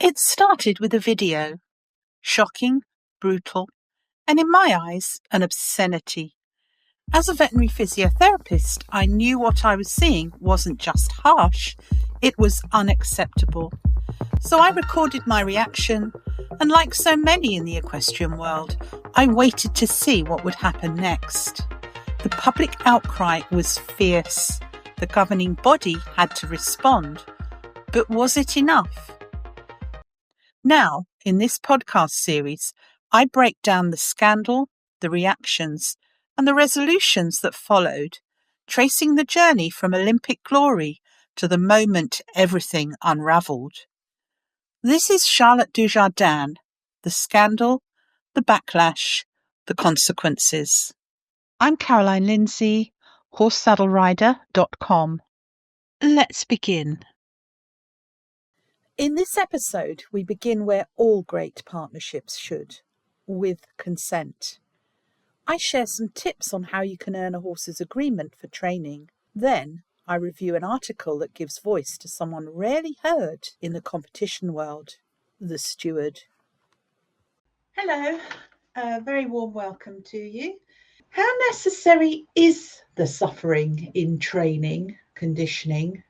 It started with a video. Shocking, brutal, and in my eyes, an obscenity. As a veterinary physiotherapist, I knew what I was seeing wasn't just harsh, it was unacceptable. So I recorded my reaction, and like so many in the equestrian world, I waited to see what would happen next. The public outcry was fierce. The governing body had to respond. But was it enough? Now, in this podcast series, I break down the scandal, the reactions, and the resolutions that followed, tracing the journey from Olympic glory to the moment everything unravelled. This is Charlotte Dujardin, the scandal, the backlash, the consequences. I'm Caroline Lindsay, horsesaddlerider.com. Let's begin. In this episode, we begin where all great partnerships should, with consent. I share some tips on how you can earn a horse's agreement for training. Then, I review an article that gives voice to someone rarely heard in the competition world, the steward. Hello, a very warm welcome to you. How necessary is the suffering in training, conditioning?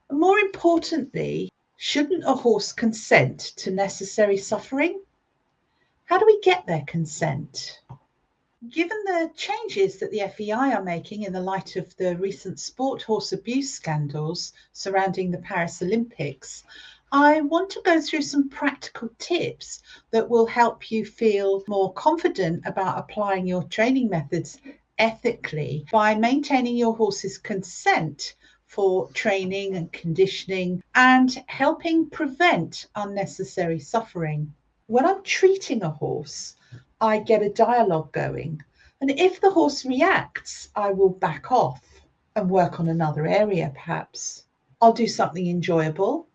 And more importantly, shouldn't a horse consent to necessary suffering? How do we get their consent? Given the changes that the FEI are making in the light of the recent sport horse abuse scandals surrounding the Paris Olympics, I want to go through some practical tips that will help you feel more confident about applying your training methods ethically by maintaining your horse's consent for training and conditioning and helping prevent unnecessary suffering. When I'm treating a horse, I get a dialogue going, and if the horse reacts, I will back off and work on another area perhaps. I'll do something enjoyable.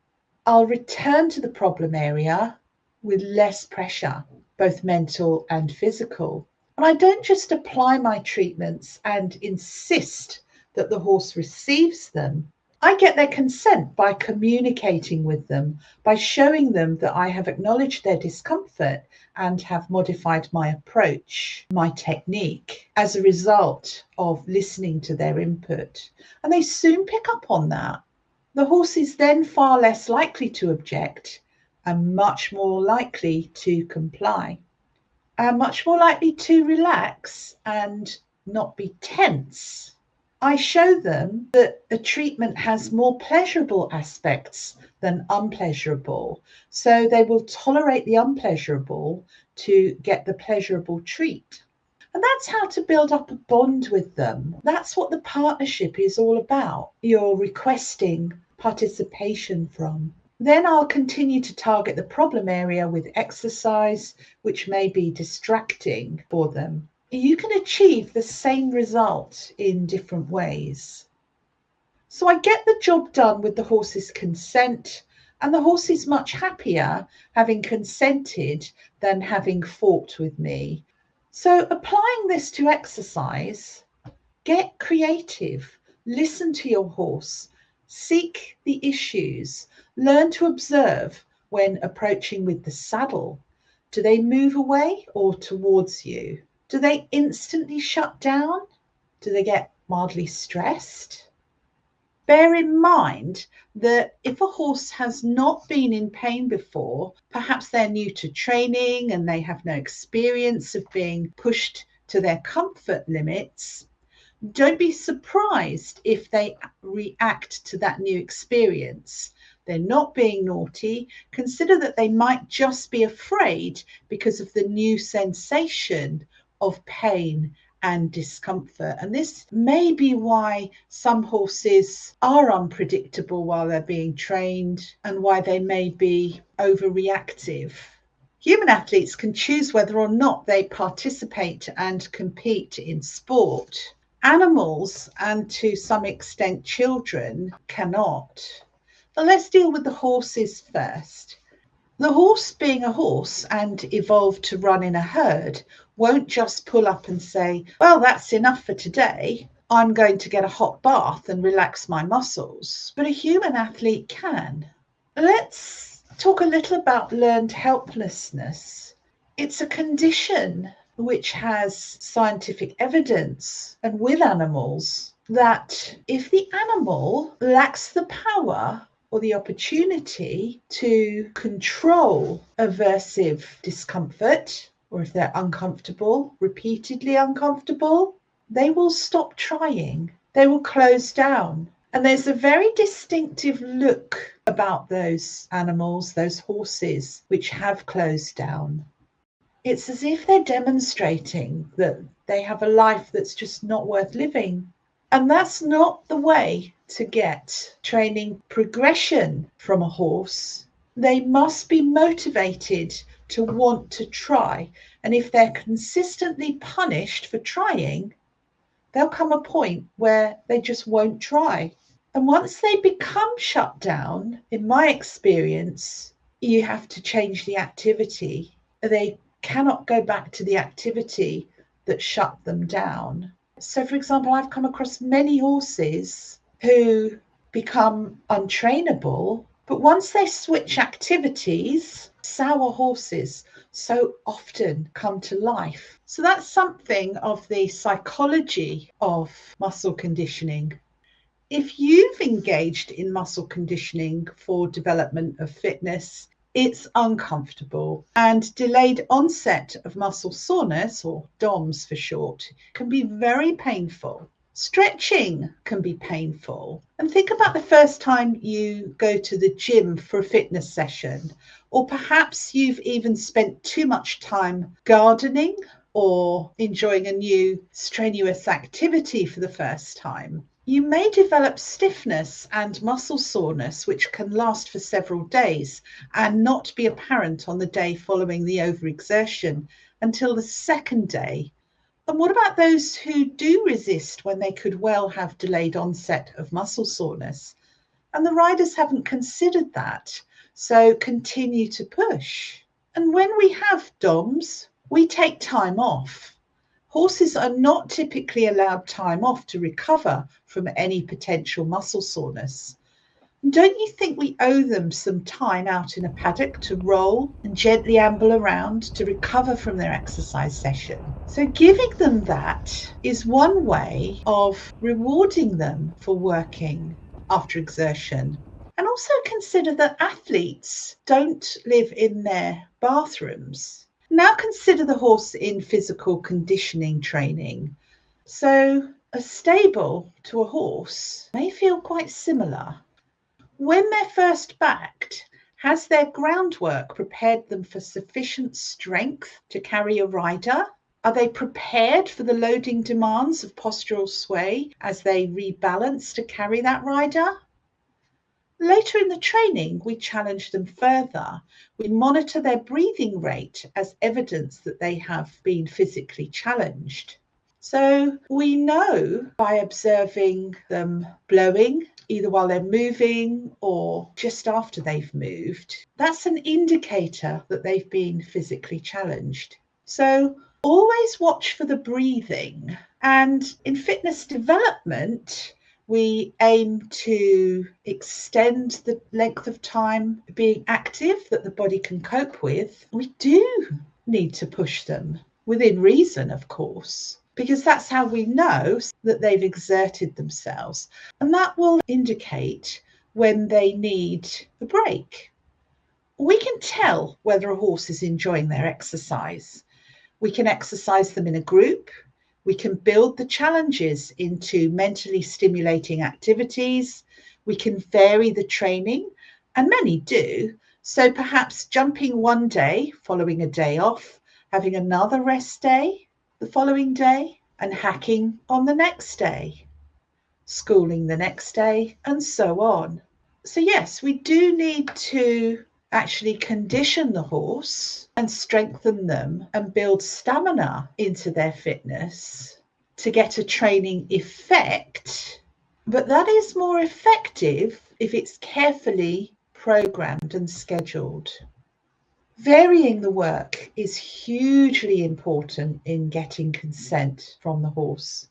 I'll return to the problem area with less pressure, both mental and physical. And I don't just apply my treatments and insist that the horse receives them. I get their consent by communicating with them, by showing them that I have acknowledged their discomfort and have modified my approach, my technique, as a result of listening to their input. And they soon pick up on that. The horse is then far less likely to object and much more likely to comply, and much more likely to relax and not be tense. I show them that a treatment has more pleasurable aspects than unpleasurable, so they will tolerate the unpleasurable to get the pleasurable treat. And that's how to build up a bond with them. That's what the partnership is all about. You're requesting participation from. Then I'll continue to target the problem area with exercise, which may be distracting for them. You can achieve the same result in different ways. So I get the job done with the horse's consent, and the horse is much happier having consented than having fought with me. So applying this to exercise, get creative, listen to your horse, seek the issues, learn to observe when approaching with the saddle. Do they move away or towards you? Do they instantly shut down? Do they get mildly stressed? Bear in mind that if a horse has not been in pain before, perhaps they're new to training and they have no experience of being pushed to their comfort limits, don't be surprised if they react to that new experience. They're not being naughty. Consider that they might just be afraid because of the new sensation of pain and discomfort. And this may be why some horses are unpredictable while they're being trained and why they may be overreactive. Human athletes can choose whether or not they participate and compete in sport. Animals, and to some extent children, cannot. But let's deal with the horses first. The horse, being a horse and evolved to run in a herd, won't just pull up and say, well, that's enough for today. I'm going to get a hot bath and relax my muscles. But a human athlete can. Let's talk a little about learned helplessness. It's a condition which has scientific evidence, and with animals, that if the animal lacks the power or the opportunity to control aversive discomfort, or if they're uncomfortable, repeatedly uncomfortable, they will stop trying. They will close down. And there's a very distinctive look about those animals, those horses, which have closed down. It's as if they're demonstrating that they have a life that's just not worth living. And that's not the way to get training progression from a horse. They must be motivated to want to try. And if they're consistently punished for trying, there'll come a point where they just won't try. And once they become shut down, in my experience, you have to change the activity. They cannot go back to the activity that shut them down. So, for example, I've come across many horses who become untrainable, but once they switch activities, sour horses so often come to life. So that's something of the psychology of muscle conditioning. If you've engaged in muscle conditioning for development of fitness, it's uncomfortable, and delayed onset of muscle soreness, or DOMS for short, can be very painful. Stretching can be painful. And think about the first time you go to the gym for a fitness session, or perhaps you've even spent too much time gardening or enjoying a new strenuous activity for the first time. You may develop stiffness and muscle soreness, which can last for several days and not be apparent on the day following the overexertion until the second day. And what about those who do resist when they could well have delayed onset of muscle soreness? And the riders haven't considered that, so continue to push. And when we have DOMS, we take time off. Horses are not typically allowed time off to recover from any potential muscle soreness. Don't you think we owe them some time out in a paddock to roll and gently amble around to recover from their exercise session? So giving them that is one way of rewarding them for working after exertion. And also consider that athletes don't live in their bathrooms. Now consider the horse in physical conditioning training. So a stable to a horse may feel quite similar. When they're first backed, has their groundwork prepared them for sufficient strength to carry a rider? Are they prepared for the loading demands of postural sway as they rebalance to carry that rider? Later in the training, we challenge them further. We monitor their breathing rate as evidence that they have been physically challenged. So we know by observing them blowing, either while they're moving or just after they've moved, that's an indicator that they've been physically challenged. So always watch for the breathing. And in fitness development, we aim to extend the length of time being active that the body can cope with. We do need to push them within reason, of course, because that's how we know that they've exerted themselves. And that will indicate when they need a break. We can tell whether a horse is enjoying their exercise. We can exercise them in a group. We can build the challenges into mentally stimulating activities. We can vary the training, and many do. So perhaps jumping one day, following a day off, having another rest day the following day, and hacking on the next day, schooling the next day, and so on. So yes, we do need to actually condition the horse and strengthen them and build stamina into their fitness to get a training effect. But that is more effective if it's carefully programmed and scheduled. Varying the work is hugely important in getting consent from the horse.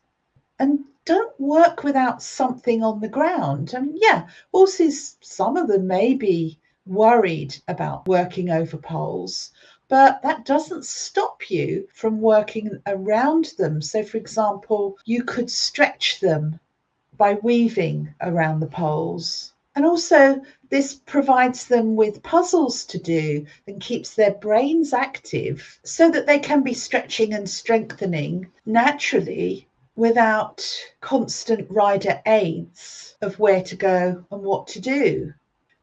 And don't work without something on the ground. I mean, yeah, horses, some of them may be worried about working over poles, but that doesn't stop you from working around them. So, for example, you could stretch them by weaving around the poles. And also, this provides them with puzzles to do and keeps their brains active so that they can be stretching and strengthening naturally without constant rider aids of where to go and what to do.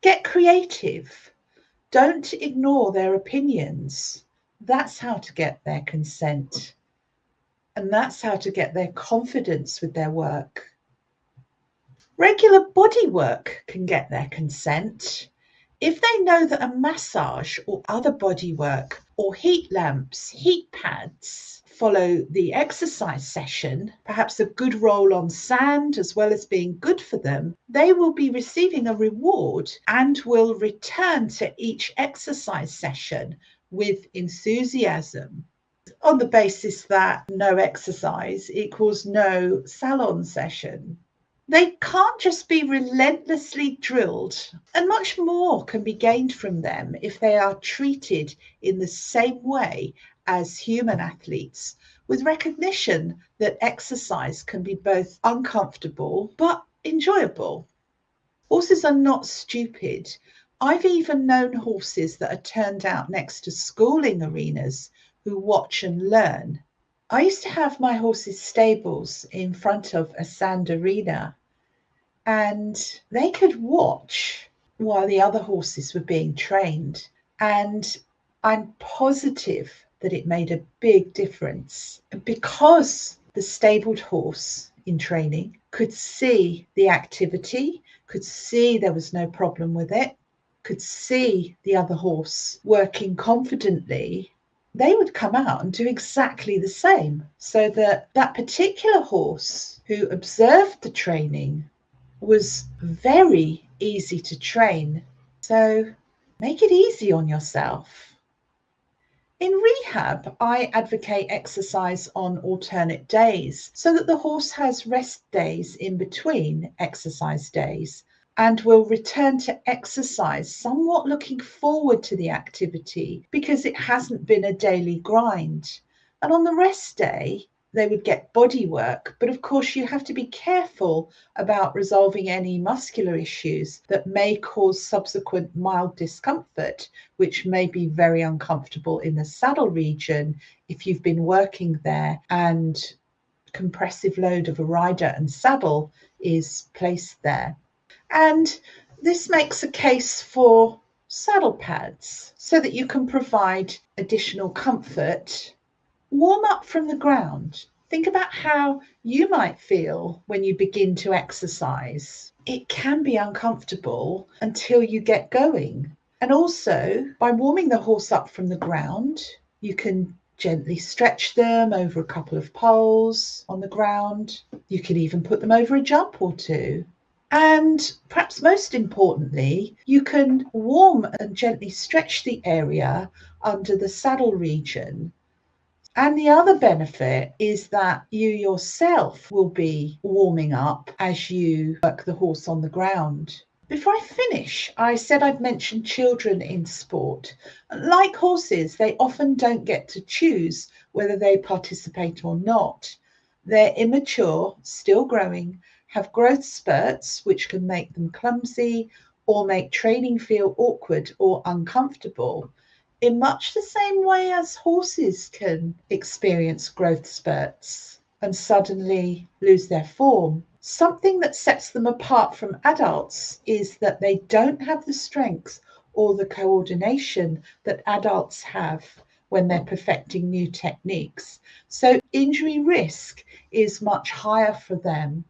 Get creative. Don't ignore their opinions. That's how to get their consent. And that's how to get their confidence with their work. Regular body work can get their consent. If they know that a massage or other body work or heat lamps, heat pads follow the exercise session, perhaps a good roll on sand as well as being good for them, they will be receiving a reward and will return to each exercise session with enthusiasm, on the basis that no exercise equals no salon session. They can't just be relentlessly drilled, and much more can be gained from them if they are treated in the same way as human athletes, with recognition that exercise can be both uncomfortable but enjoyable. Horses are not stupid. I've even known horses that are turned out next to schooling arenas who watch and learn. I used to have my horses' stables in front of a sand arena, and they could watch while the other horses were being trained. And I'm positive that it made a big difference because the stabled horse in training could see the activity, could see there was no problem with it, could see the other horse working confidently. They would come out and do exactly the same, so that that particular horse who observed the training was very easy to train. So make it easy on yourself. In rehab, I advocate exercise on alternate days so that the horse has rest days in between exercise days and will return to exercise somewhat looking forward to the activity because it hasn't been a daily grind. And on the rest day, they would get body work, but of course you have to be careful about resolving any muscular issues that may cause subsequent mild discomfort, which may be very uncomfortable in the saddle region if you've been working there and compressive load of a rider and saddle is placed there. And this makes a case for saddle pads so that you can provide additional comfort. Warm up from the ground. Think about how you might feel when you begin to exercise. It can be uncomfortable until you get going. And also, by warming the horse up from the ground, you can gently stretch them over a couple of poles on the ground. You can even put them over a jump or two. And perhaps most importantly, you can warm and gently stretch the area under the saddle region. And the other benefit is that you yourself will be warming up as you work the horse on the ground. Before I finish, I said I'd mention children in sport. Like horses, they often don't get to choose whether they participate or not. They're immature, still growing, have growth spurts, which can make them clumsy or make training feel awkward or uncomfortable, in much the same way as horses can experience growth spurts and suddenly lose their form. Something that sets them apart from adults is that they don't have the strength or the coordination that adults have when they're perfecting new techniques. So injury risk is much higher for them.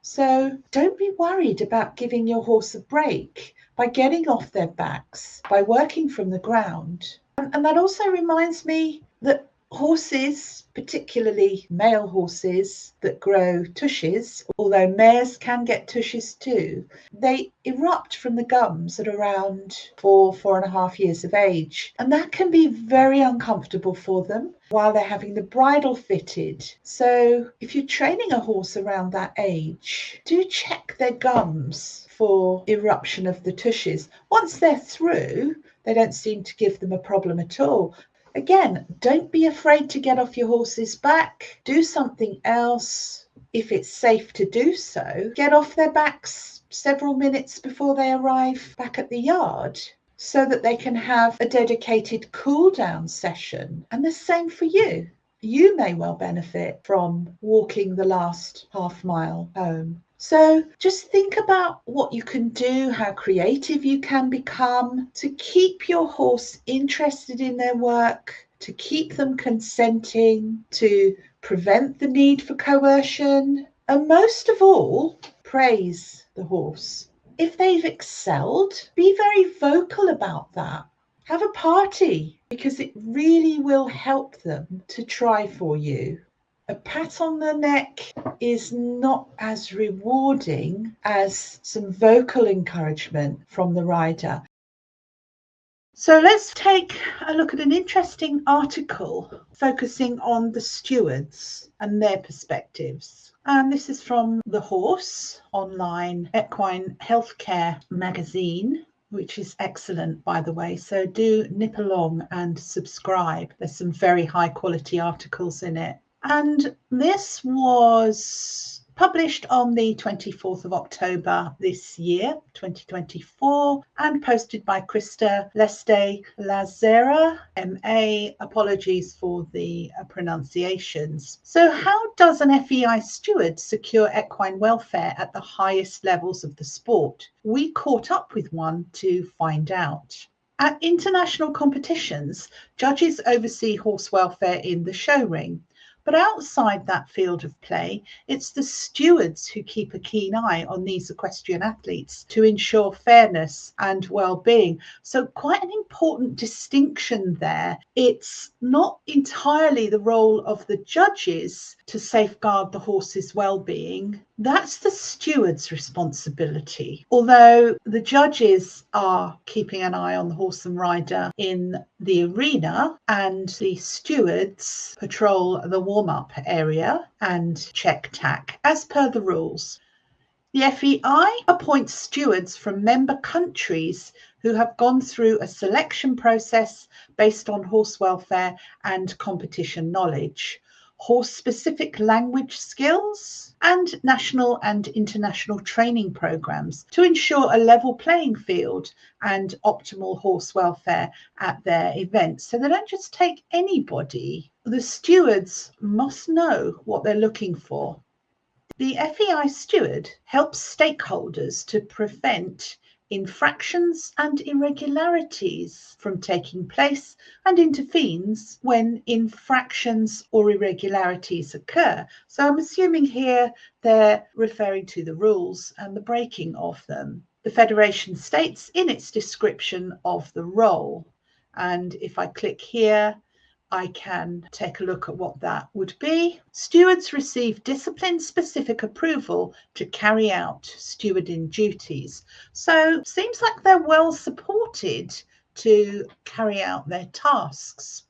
So don't be worried about giving your horse a break by getting off their backs, by working from the ground. And that also reminds me that Horses, particularly male horses that grow tushes, although mares can get tushes too, they erupt from the gums at around 4.5 years of age. And that can be very uncomfortable for them while they're having the bridle fitted. So if you're training a horse around that age, do check their gums for eruption of the tushes. Once they're through, they don't seem to give them a problem at all. Again, don't be afraid to get off your horse's back. Do something else if it's safe to do so. Get off their backs several minutes before they arrive back at the yard so that they can have a dedicated cool down session. And the same for you. You may well benefit from walking the last half mile home. So just think about what you can do, how creative you can become to keep your horse interested in their work, to keep them consenting, to prevent the need for coercion, and most of all, praise the horse. If they've excelled, be very vocal about that. Have a party because it really will help them to try for you. A pat on the neck is not as rewarding as some vocal encouragement from the rider. So let's take a look at an interesting article focusing on the stewards and their perspectives. And this is from The Horse online equine healthcare magazine, which is excellent, by the way. So do nip along and subscribe. There's some very high quality articles in it. And this was published on the 24th of October this year, 2024, and posted by Krista Leste Lazera, MA. Apologies for the pronunciations. So how does an FEI steward secure equine welfare at the highest levels of the sport? We caught up with one to find out. At international competitions, judges oversee horse welfare in the show ring. But outside that field of play, it's the stewards who keep a keen eye on these equestrian athletes to ensure fairness and well-being. So quite an important distinction there. It's not entirely the role of the judges to safeguard the horse's well-being. That's the steward's responsibility. Although the judges are keeping an eye on the horse and rider in the arena, and the stewards patrol the warm-up area and check tack as per the rules. The FEI appoints stewards from member countries who have gone through a selection process based on horse welfare and competition knowledge, horse-specific language skills, and national and international training programs to ensure a level playing field and optimal horse welfare at their events. So they don't just take anybody. The stewards must know what they're looking for. The FEI steward helps stakeholders to prevent infractions and irregularities from taking place and intervenes when infractions or irregularities occur. So I'm assuming here they're referring to the rules and the breaking of them. The Federation states in its description of the role, and if I click here, I can take a look at what that would be. Stewards receive discipline-specific approval to carry out stewarding duties. So seems like they're well supported to carry out their tasks.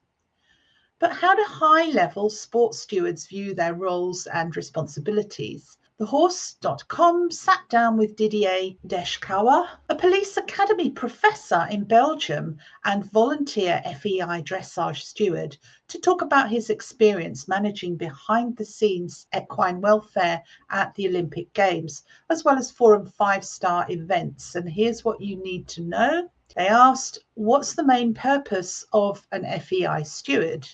But how do high-level sports stewards view their roles and responsibilities? TheHorse.com sat down with Didier Deschkauer, a police academy professor in Belgium and volunteer FEI dressage steward, to talk about his experience managing behind-the-scenes equine welfare at the Olympic Games, as well as 4- and 5-star events. And here's what you need to know. They asked, what's the main purpose of an FEI steward?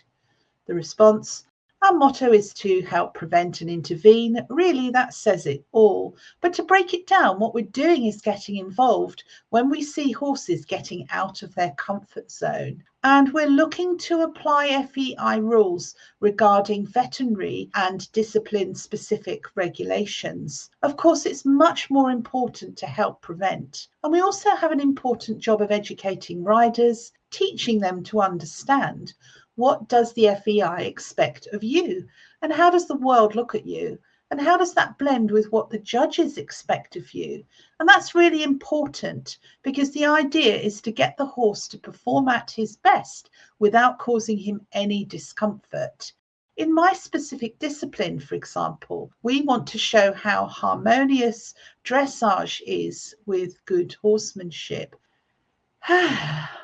The response, our motto is to help prevent and intervene. Really, that says it all. But to break it down, what we're doing is getting involved when we see horses getting out of their comfort zone. And we're looking to apply FEI rules regarding veterinary and discipline-specific regulations. Of course, it's much more important to help prevent. And we also have an important job of educating riders, teaching them to understand What does the FEI expect of you? And how does the world look at you? And how does that blend with what the judges expect of you? And that's really important, because the idea is to get the horse to perform at his best without causing him any discomfort. In my specific discipline, for example, we want to show how harmonious dressage is with good horsemanship.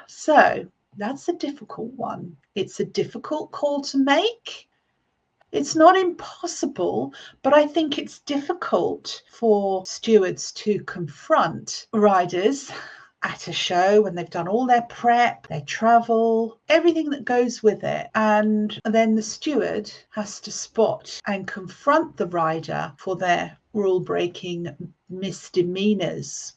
So that's a difficult one. It's a difficult call to make. It's not impossible, but I think it's difficult for stewards to confront riders at a show when they've done all their prep, their travel, everything that goes with it. And then the steward has to spot and confront the rider for their rule-breaking misdemeanors.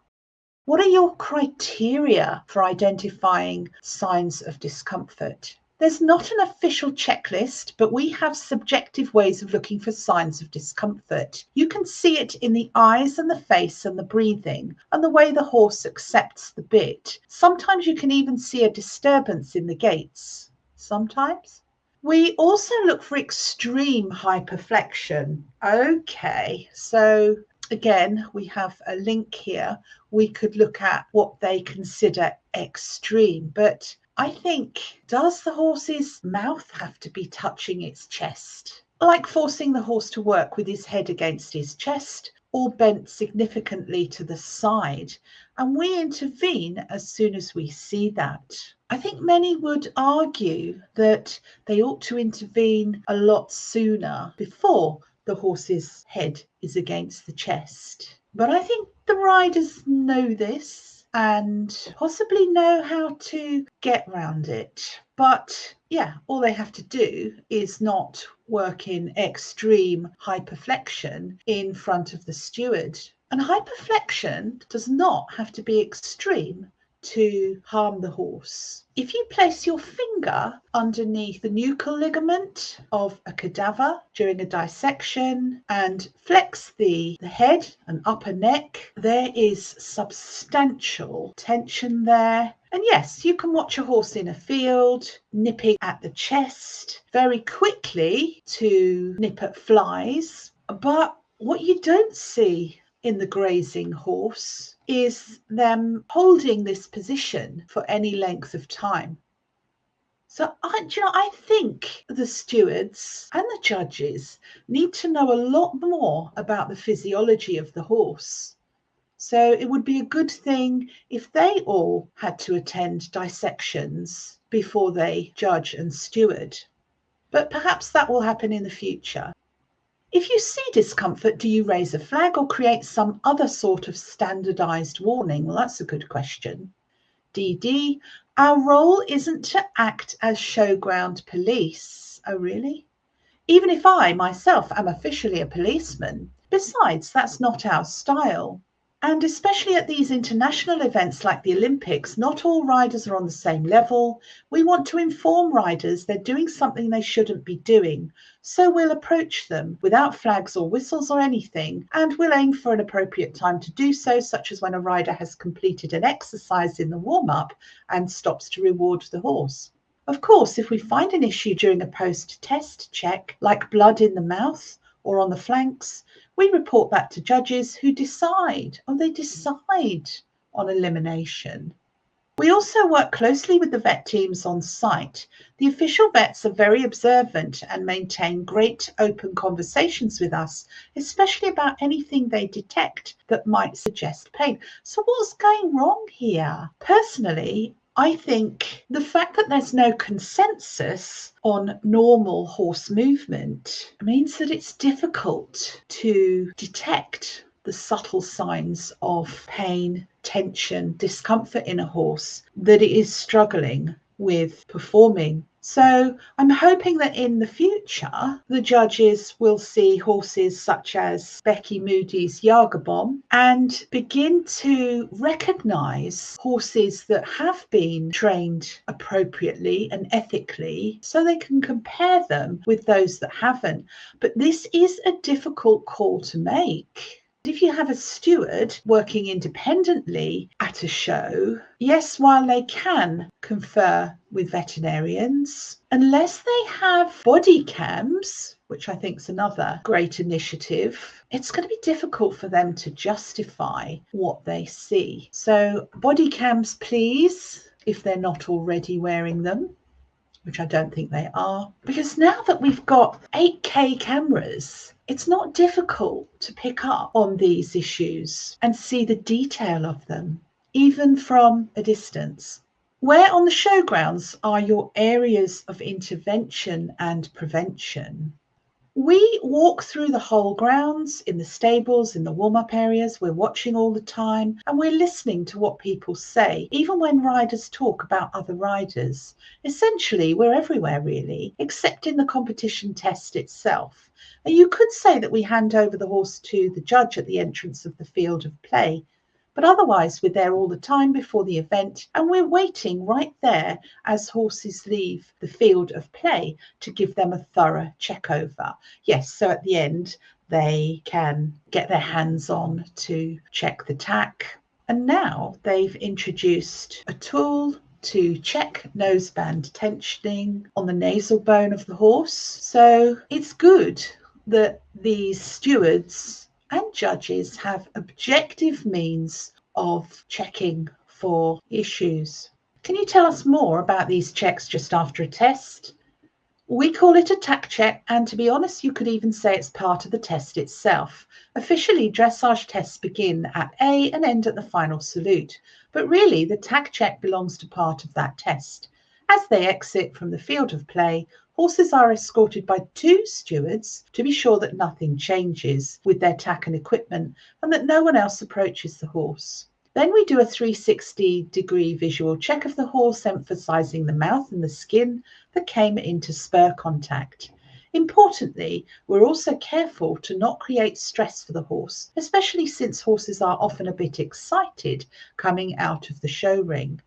What are your criteria for identifying signs of discomfort? There's not an official checklist, but we have subjective ways of looking for signs of discomfort. You can see it in the eyes and the face and the breathing and the way the horse accepts the bit. Sometimes you can even see a disturbance in the gaits. Sometimes. We also look for extreme hyperflexion. Okay, so again, we have a link here. We could look at what they consider extreme, but I think, does the horse's mouth have to be touching its chest? Like forcing the horse to work with his head against his chest or bent significantly to the side. And we intervene as soon as we see that. I think many would argue that they ought to intervene a lot sooner, before the horse's head is against the chest. But I think the riders know this and possibly know how to get around it. But yeah, all they have to do is not work in extreme hyperflexion in front of the steward. And hyperflexion does not have to be extreme to harm the horse. If you place your finger underneath the nuchal ligament of a cadaver during a dissection and flex the head and upper neck, there is substantial tension there. And yes, you can watch a horse in a field nipping at the chest very quickly to nip at flies, but what you don't see in the grazing horse is them holding this position for any length of time. So I think the stewards and the judges need to know a lot more about the physiology of the horse. So it would be a good thing if they all had to attend dissections before they judge and steward. But perhaps that will happen in the future. If you see discomfort, do you raise a flag or create some other sort of standardized warning? Well, that's a good question. DD, our role isn't to act as showground police. Oh, really? Even if I myself am officially a policeman. Besides, that's not our style. And especially at these international events like the Olympics, not all riders are on the same level. We want to inform riders they're doing something they shouldn't be doing. So we'll approach them without flags or whistles or anything, and we'll aim for an appropriate time to do so, such as when a rider has completed an exercise in the warm-up and stops to reward the horse. Of course, if we find an issue during a post-test check, like blood in the mouth or on the flanks, we report that to judges who decide on elimination. We also work closely with the vet teams on site. The official vets are very observant and maintain great open conversations with us, especially about anything they detect that might suggest pain. So what's going wrong here? Personally, I think the fact that there's no consensus on normal horse movement means that it's difficult to detect the subtle signs of pain, tension, discomfort in a horse that it is struggling with performing. So I'm hoping that in the future, the judges will see horses such as Becky Moody's Jagerbomb and begin to recognise horses that have been trained appropriately and ethically so they can compare them with those that haven't. But this is a difficult call to make. If you have a steward working independently at a show, yes, while they can confer with veterinarians, unless they have body cams, which I think is another great initiative, it's going to be difficult for them to justify what they see. So body cams, please, if they're not already wearing them, which I don't think they are, because now that we've got 8K cameras, it's not difficult to pick up on these issues and see the detail of them, even from a distance. Where on the showgrounds are your areas of intervention and prevention? We walk through the whole grounds, in the stables, in the warm-up areas. We're watching all the time and we're listening to what people say, even when riders talk about other riders. Essentially, we're everywhere really, except in the competition test itself. And you could say that we hand over the horse to the judge at the entrance of the field of play. But otherwise, we're there all the time before the event, and we're waiting right there as horses leave the field of play to give them a thorough check over. Yes, so at the end, they can get their hands on to check the tack. And now they've introduced a tool to check noseband tensioning on the nasal bone of the horse. So it's good that these stewards and judges have objective means of checking for issues. Can you tell us more about these checks just after a test? We call it a tack check, and to be honest, you could even say it's part of the test itself. Officially, dressage tests begin at A and end at the final salute, but really the tack check belongs to part of that test. As they exit from the field of play, horses are escorted by 2 stewards to be sure that nothing changes with their tack and equipment and that no one else approaches the horse. Then we do a 360-degree visual check of the horse, emphasizing the mouth and the skin that came into spur contact. Importantly, we're also careful to not create stress for the horse, especially since horses are often a bit excited coming out of the show ring.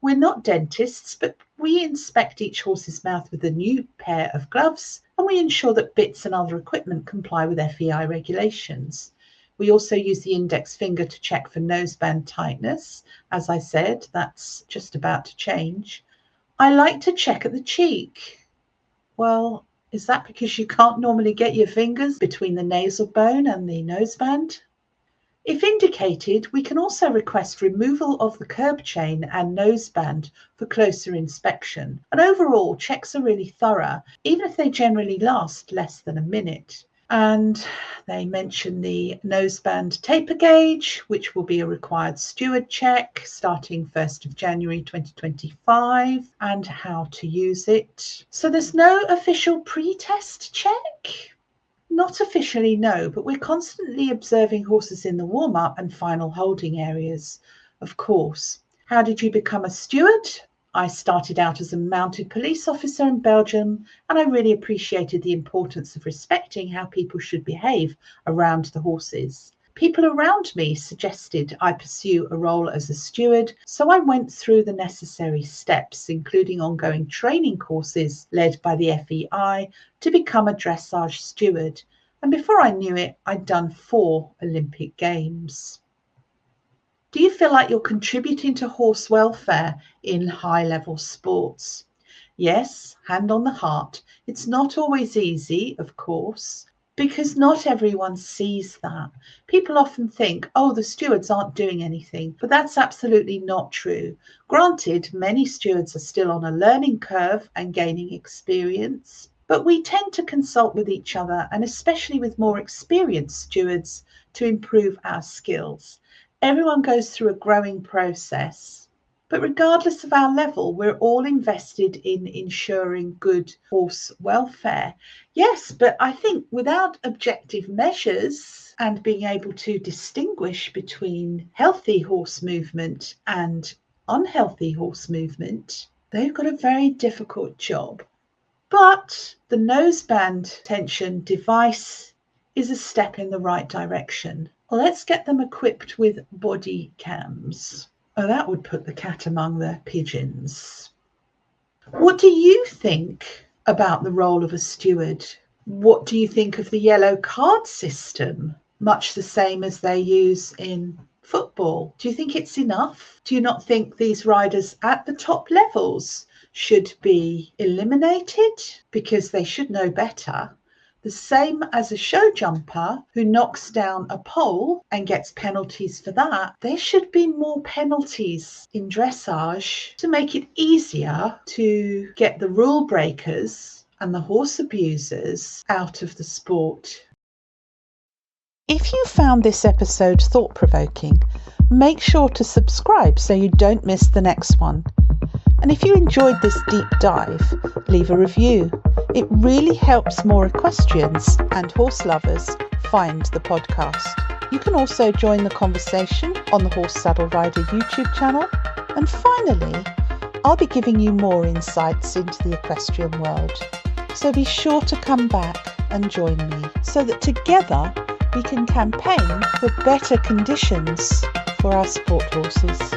We're not dentists, but we inspect each horse's mouth with a new pair of gloves, and we ensure that bits and other equipment comply with FEI regulations. We also use the index finger to check for noseband tightness. As I said, that's just about to change. I like to check at the cheek. Well, is that because you can't normally get your fingers between the nasal bone and the noseband? If indicated, we can also request removal of the curb chain and noseband for closer inspection. And overall, checks are really thorough, even if they generally last less than a minute. And they mention the noseband taper gauge, which will be a required steward check starting 1st of January 2025, and how to use it. So there's no official pre-test check? Not officially, no, but we're constantly observing horses in the warm-up and final holding areas, of course. How did you become a steward? I started out as a mounted police officer in Belgium, and I really appreciated the importance of respecting how people should behave around the horses. People around me suggested I pursue a role as a steward, so I went through the necessary steps, including ongoing training courses led by the FEI to become a dressage steward. And before I knew it, I'd done 4 Olympic Games. Do you feel like you're contributing to horse welfare in high-level sports? Yes, hand on the heart. It's not always easy, of course, because not everyone sees that. People often think, oh, the stewards aren't doing anything, but that's absolutely not true. Granted, many stewards are still on a learning curve and gaining experience, but we tend to consult with each other, and especially with more experienced stewards, to improve our skills. Everyone goes through a growing process, but regardless of our level, we're all invested in ensuring good horse welfare. Yes, but I think without objective measures and being able to distinguish between healthy horse movement and unhealthy horse movement, they've got a very difficult job. But the noseband tension device is a step in the right direction. Let's get them equipped with body cams. Oh, that would put the cat among the pigeons. What do you think about the role of a steward? What do you think of the yellow card system? much the same as they use in football. Do you think it's enough? Do you not think these riders at the top levels should be eliminated because they should know better? The same as a show jumper who knocks down a pole and gets penalties for that. There should be more penalties in dressage to make it easier to get the rule breakers and the horse abusers out of the sport. If you found this episode thought-provoking, make sure to subscribe so you don't miss the next one. And if you enjoyed this deep dive, leave a review. It really helps more equestrians and horse lovers find the podcast. You can also join the conversation on the Horse Saddle Rider YouTube channel. And finally, I'll be giving you more insights into the equestrian world. So be sure to come back and join me so that together we can campaign for better conditions for our sport horses.